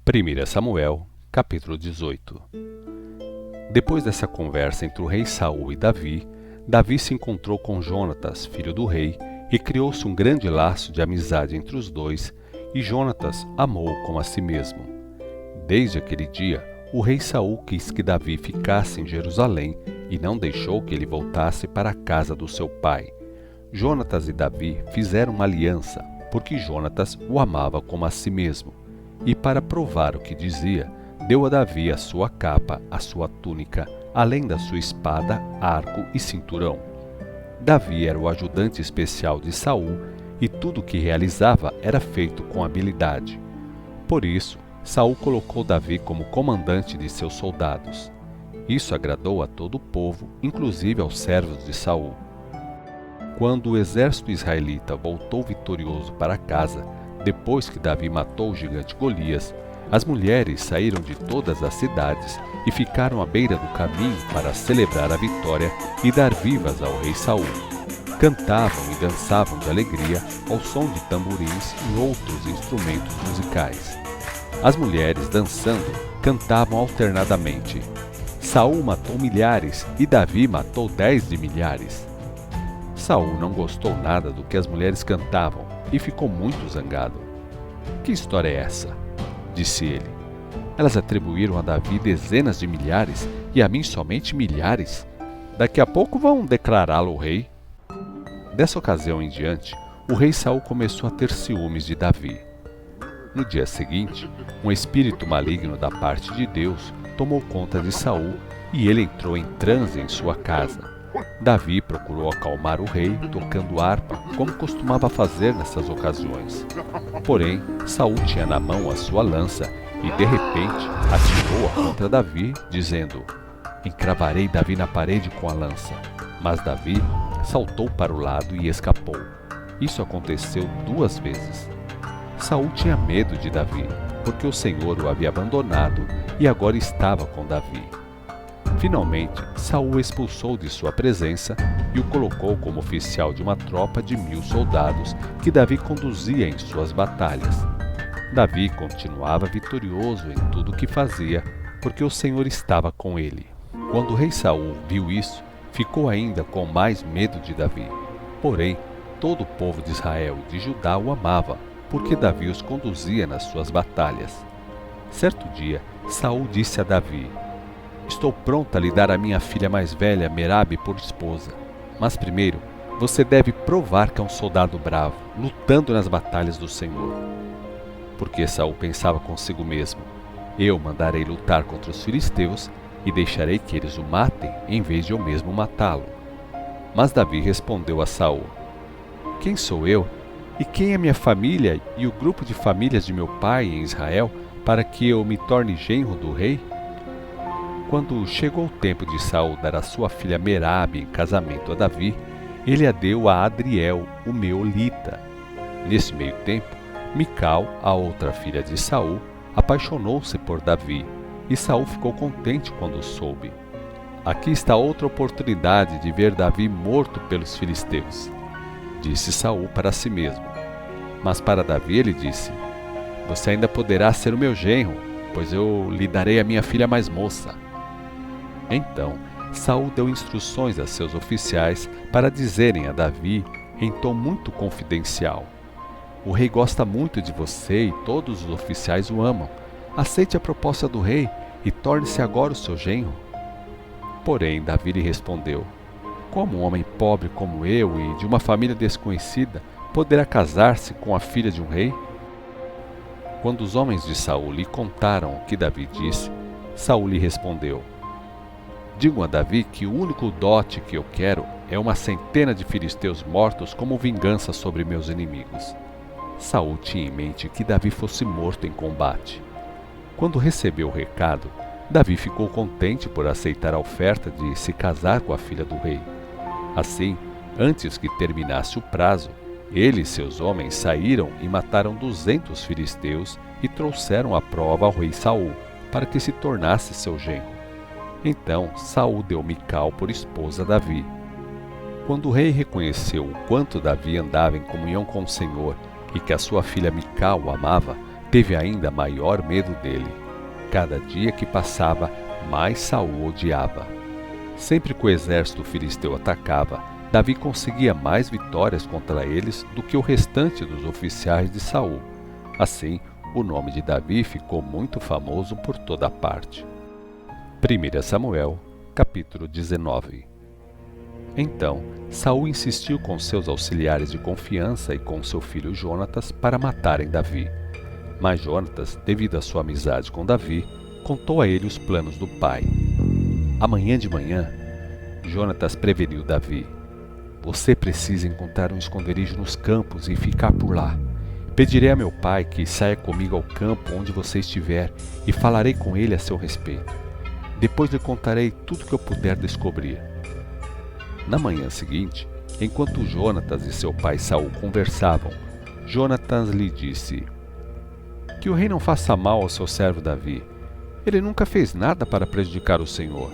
1 Samuel, capítulo 18. Depois dessa conversa entre o rei Saul e Davi, Davi se encontrou com Jonatas, filho do rei, e criou-se um grande laço de amizade entre os dois, e Jonatas amou-o como a si mesmo. Desde aquele dia, o rei Saul quis que Davi ficasse em Jerusalém e não deixou que ele voltasse para a casa do seu pai. Jonatas e Davi fizeram uma aliança, porque Jonatas o amava como a si mesmo. E para provar o que dizia, deu a Davi a sua capa, a sua túnica, além da sua espada, arco e cinturão. Davi era o ajudante especial de Saul, e tudo o que realizava era feito com habilidade. Por isso, Saul colocou Davi como comandante de seus soldados. Isso agradou a todo o povo, inclusive aos servos de Saul. Quando o exército israelita voltou vitorioso para casa, depois que Davi matou o gigante Golias, as mulheres saíram de todas as cidades e ficaram à beira do caminho para celebrar a vitória e dar vivas ao rei Saul. Cantavam e dançavam de alegria ao som de tamborins e outros instrumentos musicais. As mulheres, dançando, cantavam alternadamente. Saul matou milhares e Davi matou 10 de milhares. Saul não gostou nada do que as mulheres cantavam e ficou muito zangado. Que história é essa? Disse ele. Elas atribuíram a Davi dezenas de milhares e a mim somente milhares. Daqui a pouco vão declará-lo rei. Dessa ocasião em diante, o rei Saul começou a ter ciúmes de Davi. No dia seguinte, um espírito maligno da parte de Deus tomou conta de Saul e ele entrou em transe em sua casa. Davi procurou acalmar o rei tocando harpa, como costumava fazer nessas ocasiões. Porém, Saul tinha na mão a sua lança e, de repente, atirou-a contra Davi, dizendo: "Encravarei Davi na parede com a lança." Mas Davi saltou para o lado e escapou. Isso aconteceu 2 vezes. Saul tinha medo de Davi, porque o Senhor o havia abandonado e agora estava com Davi. Finalmente, Saul o expulsou de sua presença e o colocou como oficial de uma tropa de 1000 soldados que Davi conduzia em suas batalhas. Davi continuava vitorioso em tudo o que fazia, porque o Senhor estava com ele. Quando o rei Saul viu isso, ficou ainda com mais medo de Davi. Porém, todo o povo de Israel e de Judá o amava, porque Davi os conduzia nas suas batalhas. Certo dia, Saul disse a Davi: "Estou pronta a lhe dar a minha filha mais velha, Merabe, por esposa. Mas primeiro, você deve provar que é um soldado bravo, lutando nas batalhas do Senhor." Porque Saul pensava consigo mesmo: "Eu mandarei lutar contra os filisteus e deixarei que eles o matem, em vez de eu mesmo matá-lo." Mas Davi respondeu a Saul: "Quem sou eu? E quem é minha família e o grupo de famílias de meu pai em Israel, para que eu me torne genro do rei?" Quando chegou o tempo de Saul dar a sua filha Merabe em casamento a Davi, ele a deu a Adriel, o meolita. Nesse meio tempo, Mical, a outra filha de Saul, apaixonou-se por Davi, e Saul ficou contente quando soube. "Aqui está outra oportunidade de ver Davi morto pelos filisteus", disse Saul para si mesmo. Mas para Davi ele disse: "Você ainda poderá ser o meu genro, pois eu lhe darei a minha filha mais moça." Então, Saul deu instruções a seus oficiais para dizerem a Davi, em tom muito confidencial: "O rei gosta muito de você e todos os oficiais o amam. Aceite a proposta do rei e torne-se agora o seu genro." Porém, Davi lhe respondeu: "Como um homem pobre como eu e de uma família desconhecida poderá casar-se com a filha de um rei?" Quando os homens de Saul lhe contaram o que Davi disse, Saul lhe respondeu: "Digam a Davi que o único dote que eu quero é uma centena de filisteus mortos como vingança sobre meus inimigos." Saul tinha em mente que Davi fosse morto em combate. Quando recebeu o recado, Davi ficou contente por aceitar a oferta de se casar com a filha do rei. Assim, antes que terminasse o prazo, ele e seus homens saíram e mataram 200 filisteus e trouxeram a prova ao rei Saul, para que se tornasse seu genro. Então Saul deu Mical por esposa a Davi. Quando o rei reconheceu o quanto Davi andava em comunhão com o Senhor e que a sua filha Mical o amava, teve ainda maior medo dele. Cada dia que passava, mais Saul odiava. Sempre que o exército filisteu atacava, Davi conseguia mais vitórias contra eles do que o restante dos oficiais de Saul. Assim, o nome de Davi ficou muito famoso por toda parte. 1 Samuel, capítulo 19. Então, Saul insistiu com seus auxiliares de confiança e com seu filho Jonatas para matarem Davi. Mas Jonatas, devido à sua amizade com Davi, contou a ele os planos do pai. Amanhã de manhã, Jonatas preveniu Davi: você precisa encontrar um esconderijo nos campos e ficar por lá. Pedirei a meu pai que saia comigo ao campo onde você estiver e falarei com ele a seu respeito. Depois lhe contarei tudo que eu puder descobrir. Na manhã seguinte, enquanto Jonatas e seu pai Saul conversavam, Jonatas lhe disse: que o rei não faça mal ao seu servo Davi. Ele nunca fez nada para prejudicar o Senhor.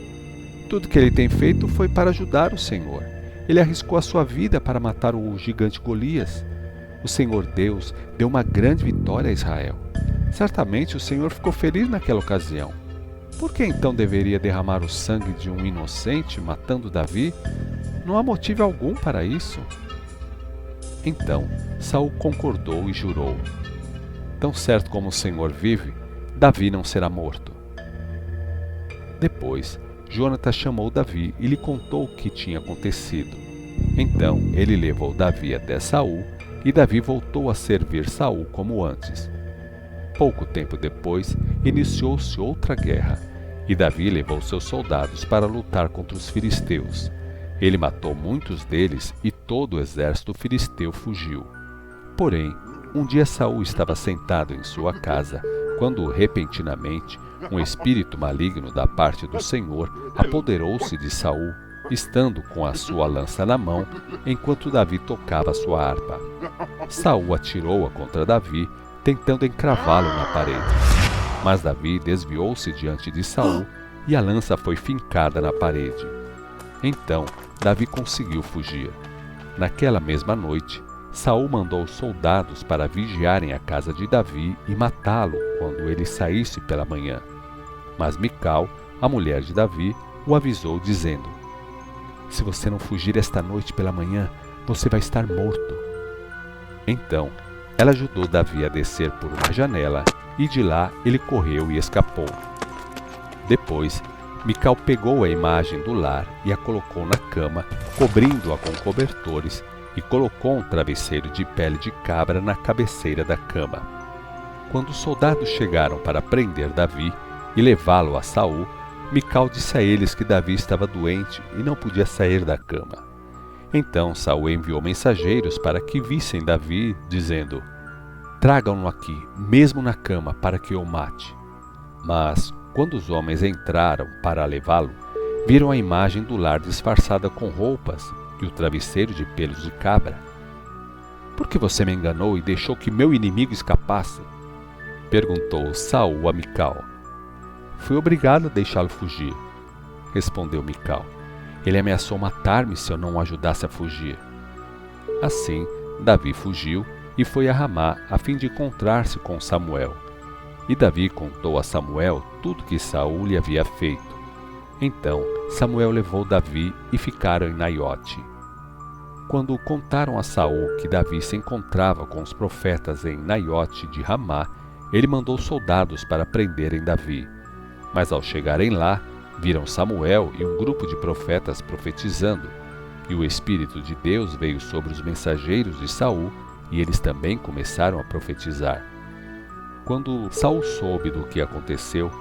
Tudo que ele tem feito foi para ajudar o Senhor. Ele arriscou a sua vida para matar o gigante Golias. O Senhor Deus deu uma grande vitória a Israel. Certamente o Senhor ficou feliz naquela ocasião. Por que então deveria derramar o sangue de um inocente matando Davi? Não há motivo algum para isso. Então Saul concordou e jurou: tão certo como o Senhor vive, Davi não será morto. Depois, Jonatas chamou Davi e lhe contou o que tinha acontecido. Então ele levou Davi até Saul, e Davi voltou a servir Saul como antes. Pouco tempo depois, iniciou-se outra guerra, e Davi levou seus soldados para lutar contra os filisteus. Ele matou muitos deles e todo o exército filisteu fugiu. Porém, um dia Saul estava sentado em sua casa, quando repentinamente um espírito maligno da parte do Senhor apoderou-se de Saul, estando com a sua lança na mão, enquanto Davi tocava sua harpa. Saul atirou-a contra Davi, tentando encravá-lo na parede. Mas Davi desviou-se diante de Saul e a lança foi fincada na parede. Então Davi conseguiu fugir. Naquela mesma noite, Saul mandou soldados para vigiarem a casa de Davi e matá-lo quando ele saísse pela manhã. Mas Mical, a mulher de Davi, o avisou dizendo: se você não fugir esta noite pela manhã, você vai estar morto. Então ela ajudou Davi a descer por uma janela e de lá ele correu e escapou. Depois, Mical pegou a imagem do lar e a colocou na cama, cobrindo-a com cobertores, e colocou um travesseiro de pele de cabra na cabeceira da cama. Quando os soldados chegaram para prender Davi e levá-lo a Saul, Mical disse a eles que Davi estava doente e não podia sair da cama. Então Saul enviou mensageiros para que vissem Davi, dizendo: tragam-no aqui, mesmo na cama, para que eu o mate. Mas, quando os homens entraram para levá-lo, viram a imagem do lar disfarçada com roupas e o travesseiro de pelos de cabra. Por que você me enganou e deixou que meu inimigo escapasse? Perguntou Saul a Mical. Fui obrigado a deixá-lo fugir, respondeu Mical. Ele ameaçou matar-me se eu não o ajudasse a fugir. Assim, Davi fugiu e foi a Ramá a fim de encontrar-se com Samuel. E Davi contou a Samuel tudo que Saul lhe havia feito. Então Samuel levou Davi e ficaram em Naiote. Quando contaram a Saul que Davi se encontrava com os profetas em Naiote de Ramá, ele mandou soldados para prenderem Davi. Mas ao chegarem lá, viram Samuel e um grupo de profetas profetizando, e o Espírito de Deus veio sobre os mensageiros de Saul, e eles também começaram a profetizar. Quando Saul soube do que aconteceu,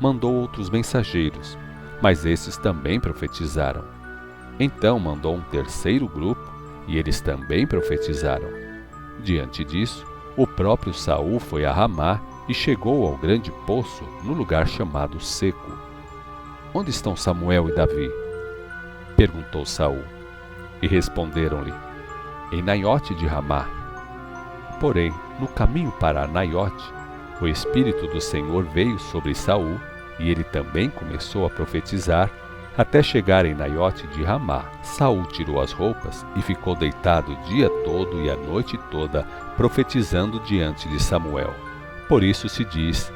mandou outros mensageiros, mas esses também profetizaram. Então mandou um terceiro grupo, e eles também profetizaram. Diante disso, o próprio Saul foi a Ramá e chegou ao grande poço, no lugar chamado Seco. Onde estão Samuel e Davi? Perguntou Saul. E responderam-lhe: em Naiote de Ramá. Porém, no caminho para Naiote, o Espírito do Senhor veio sobre Saul, e ele também começou a profetizar, até chegar em Naiote de Ramá. Saul tirou as roupas e ficou deitado o dia todo e a noite toda, profetizando diante de Samuel. Por isso se diz: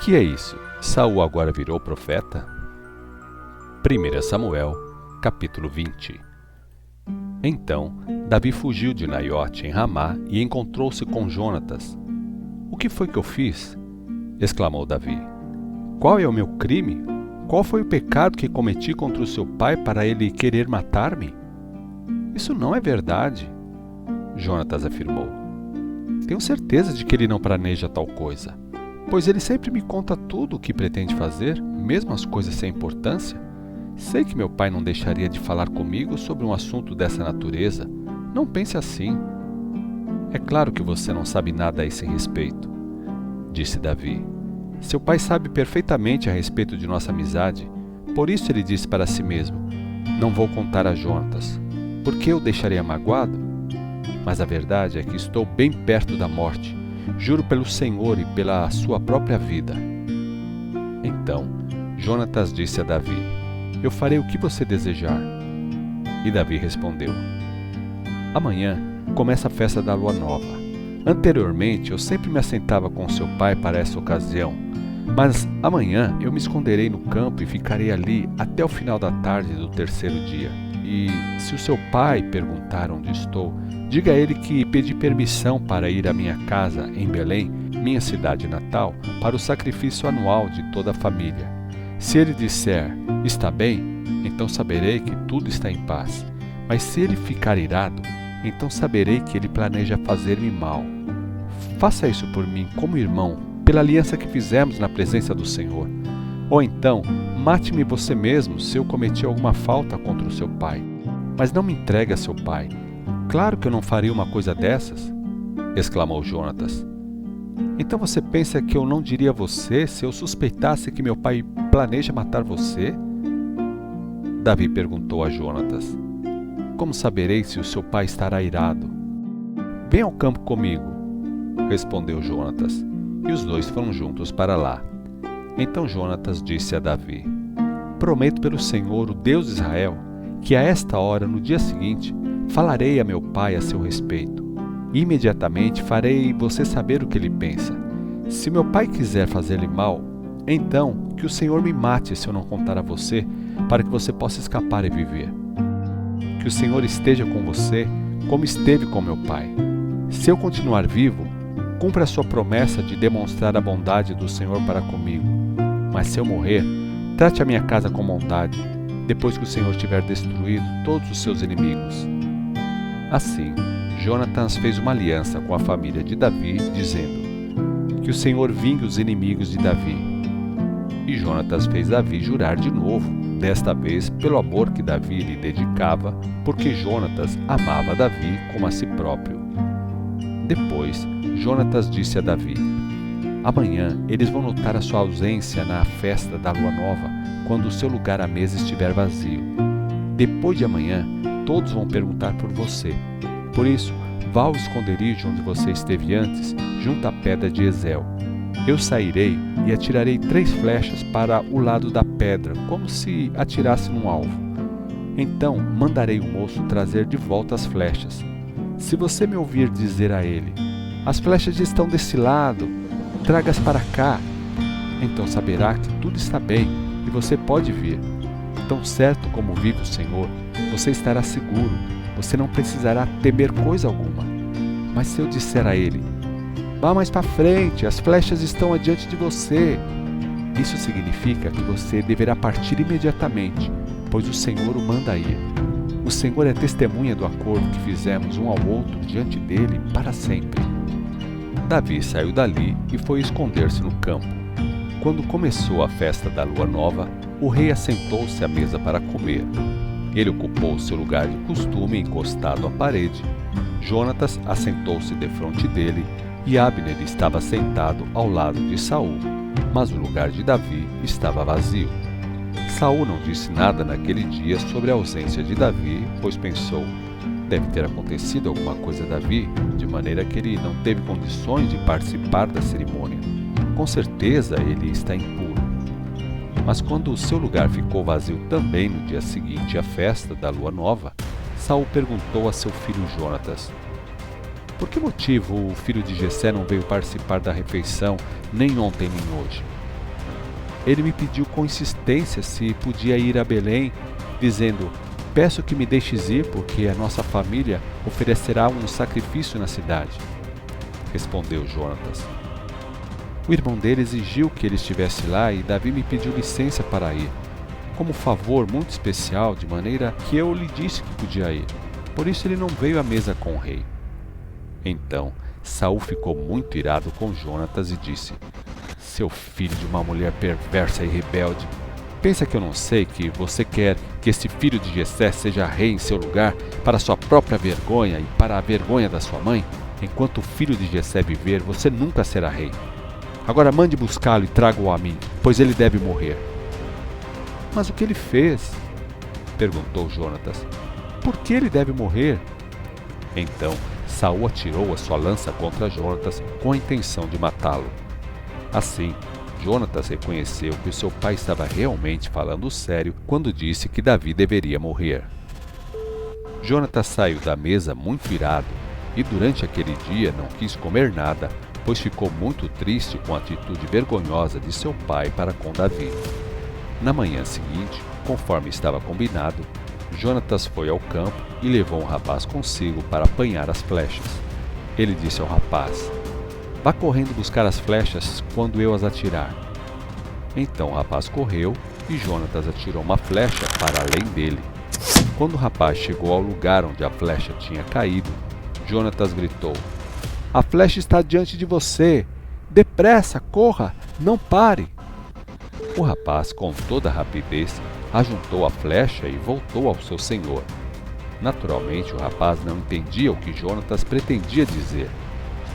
que é isso? Saul agora virou profeta? 1 Samuel, capítulo 20. Então, Davi fugiu de Naiote em Ramá e encontrou-se com Jonatas. O que foi que eu fiz? Exclamou Davi. Qual é o meu crime? Qual foi o pecado que cometi contra o seu pai para ele querer matar-me? Isso não é verdade, Jonatas afirmou. Tenho certeza de que ele não planeja tal coisa, pois ele sempre me conta tudo o que pretende fazer, mesmo as coisas sem importância. Sei que meu pai não deixaria de falar comigo sobre um assunto dessa natureza. Não pense assim. É claro que você não sabe nada a esse respeito, disse Davi. Seu pai sabe perfeitamente a respeito de nossa amizade. Por isso ele disse para si mesmo: não vou contar a Jonatas, porque eu deixaria magoado? Mas a verdade é que estou bem perto da morte. Juro pelo Senhor e pela sua própria vida. Então, Jonatas disse a Davi: eu farei o que você desejar. E Davi respondeu: amanhã começa a festa da lua nova. Anteriormente, eu sempre me assentava com seu pai para essa ocasião, mas amanhã eu me esconderei no campo e ficarei ali até o final da tarde do terceiro dia. E se o seu pai perguntar onde estou, diga a ele que pedi permissão para ir à minha casa em Belém, minha cidade natal, para o sacrifício anual de toda a família. Se ele disser: está bem, então saberei que tudo está em paz. Mas se ele ficar irado, então saberei que ele planeja fazer-me mal. Faça isso por mim como irmão, pela aliança que fizemos na presença do Senhor. Ou então, mate-me você mesmo se eu cometi alguma falta contra o seu pai. Mas não me entregue a seu pai. Claro que eu não faria uma coisa dessas, exclamou Jonatas. Então você pensa que eu não diria a você se eu suspeitasse que meu pai planeja matar você? Davi perguntou a Jonatas. Como saberei se o seu pai estará irado? Venha ao campo comigo, respondeu Jonatas, e os dois foram juntos para lá. Então Jonatas disse a Davi: prometo pelo Senhor, o Deus de Israel, que a esta hora, no dia seguinte, falarei a meu pai a seu respeito. Imediatamente farei você saber o que ele pensa. Se meu pai quiser fazer-lhe mal, então que o Senhor me mate se eu não contar a você, para que você possa escapar e viver. Que o Senhor esteja com você, como esteve com meu pai. Se eu continuar vivo, cumpra a sua promessa de demonstrar a bondade do Senhor para comigo. Mas se eu morrer, trate a minha casa com bondade, depois que o Senhor tiver destruído todos os seus inimigos. Assim, Jonatas fez uma aliança com a família de Davi, dizendo: que o Senhor vingue os inimigos de Davi. E Jonatas fez Davi jurar de novo, desta vez pelo amor que Davi lhe dedicava, porque Jonatas amava Davi como a si próprio. Depois, Jonatas disse a Davi: amanhã eles vão notar a sua ausência na festa da lua nova, quando o seu lugar à mesa estiver vazio. Depois de amanhã, todos vão perguntar por você. Por isso, vá ao esconderijo onde você esteve antes, junto à pedra de Ezel. Eu sairei e atirarei 3 flechas para o lado da pedra, como se atirasse num alvo. Então mandarei o moço trazer de volta as flechas. Se você me ouvir dizer a ele: as flechas estão desse lado, traga-as para cá, então saberá que tudo está bem e você pode vir. Tão certo como vive o Senhor, você estará seguro, você não precisará temer coisa alguma. Mas se eu disser a ele: vá mais para frente, as flechas estão adiante de você, isso significa que você deverá partir imediatamente, pois o Senhor o manda ir. O Senhor é testemunha do acordo que fizemos um ao outro diante dele para sempre. Davi saiu dali e foi esconder-se no campo. Quando começou a festa da lua nova, o rei assentou-se à mesa para comer. Ele ocupou seu lugar de costume encostado à parede. Jonatas assentou-se defronte dele e Abner estava sentado ao lado de Saul, mas o lugar de Davi estava vazio. Saul não disse nada naquele dia sobre a ausência de Davi, pois pensou: deve ter acontecido alguma coisa a Davi, de maneira que ele não teve condições de participar da cerimônia. Com certeza ele está impuro. Mas quando o seu lugar ficou vazio também no dia seguinte à festa da lua nova, Saul perguntou a seu filho Jonatas: Por que motivo o filho de Jessé não veio participar da refeição, nem ontem nem hoje? Ele me pediu com insistência se podia ir a Belém, dizendo: peço que me deixes ir, porque a nossa família oferecerá um sacrifício na cidade. Respondeu Jonatas. O irmão dele exigiu que ele estivesse lá e Davi me pediu licença para ir, como favor muito especial, de maneira que eu lhe disse que podia ir. Por isso ele não veio à mesa com o rei. Então Saul ficou muito irado com Jonatas e disse: seu filho de uma mulher perversa e rebelde, pensa que eu não sei que você quer que esse filho de Jessé seja rei em seu lugar, para sua própria vergonha e para a vergonha da sua mãe? Enquanto o filho de Jessé viver, você nunca será rei. Agora mande buscá-lo e traga-o a mim, pois ele deve morrer. Mas o que ele fez? Perguntou Jonatas. Por que ele deve morrer? Então Saul atirou a sua lança contra Jonatas com a intenção de matá-lo. Assim, Jonatas reconheceu que o seu pai estava realmente falando sério quando disse que Davi deveria morrer. Jonatas saiu da mesa muito irado e durante aquele dia não quis comer nada, pois ficou muito triste com a atitude vergonhosa de seu pai para com Davi. Na manhã seguinte, conforme estava combinado, Jonatas foi ao campo e levou um rapaz consigo para apanhar as flechas. Ele disse ao rapaz: vá correndo buscar as flechas quando eu as atirar. Então o rapaz correu e Jonatas atirou uma flecha para além dele. Quando o rapaz chegou ao lugar onde a flecha tinha caído, Jonatas gritou: a flecha está diante de você! Depressa, corra, não pare! O rapaz, com toda a rapidez, ajuntou a flecha e voltou ao seu senhor. Naturalmente, o rapaz não entendia o que Jonatas pretendia dizer.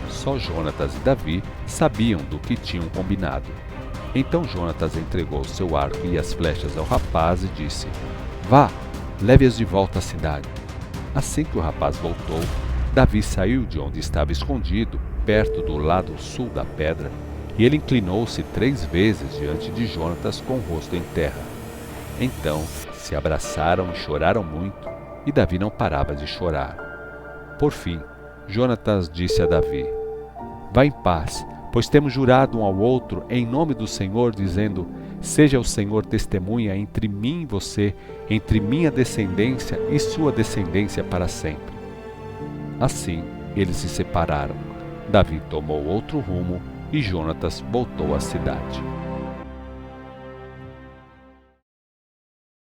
Só Jonatas e Davi sabiam do que tinham combinado. Então Jonatas entregou seu arco e as flechas ao rapaz e disse: vá, leve-as de volta à cidade. Assim que o rapaz voltou, Davi saiu de onde estava escondido, perto do lado sul da pedra, e ele inclinou-se 3 vezes diante de Jonatas com o rosto em terra. Então se abraçaram e choraram muito, e Davi não parava de chorar. Por fim, Jonatas disse a Davi: vá em paz, pois temos jurado um ao outro em nome do Senhor, dizendo: seja o Senhor testemunha entre mim e você, entre minha descendência e sua descendência para sempre. Assim, eles se separaram. Davi tomou outro rumo e Jonatas voltou à cidade.